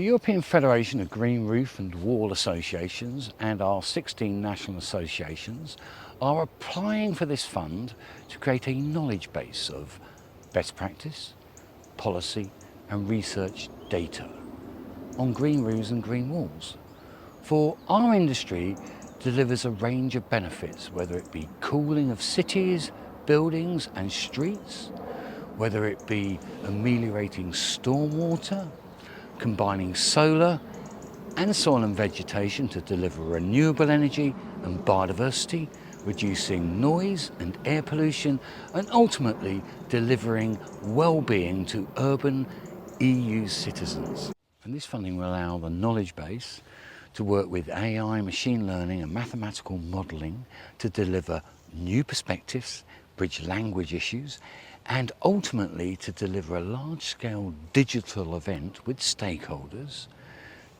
European Federation of Green Roof and Wall Associations and our 16 national associations are applying for this fund to create a knowledge base of best practice, policy and research data on green roofs and green walls. For our industry delivers a range of benefits, whether it be cooling of cities, buildings and streets, whether it be ameliorating stormwater, combining solar and soil and vegetation to deliver renewable energy and biodiversity, reducing noise and air pollution, and ultimately delivering well-being to urban EU citizens. And this funding will allow the knowledge base to work with AI, machine learning and mathematical modelling to deliver new perspectives, bridge language issues, and ultimately to deliver a large-scale digital event with stakeholders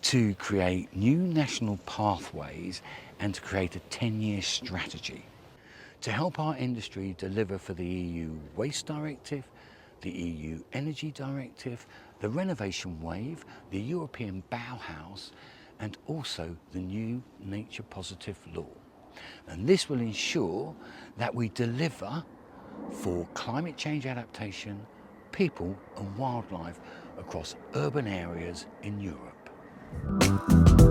to create new national pathways and to create a 10-year strategy to help our industry deliver for the EU Waste Directive, the EU Energy Directive, the Renovation Wave, the European Bauhaus, and also the new Nature Positive Law. And this will ensure that we deliver for climate change adaptation, people and wildlife across urban areas in Europe.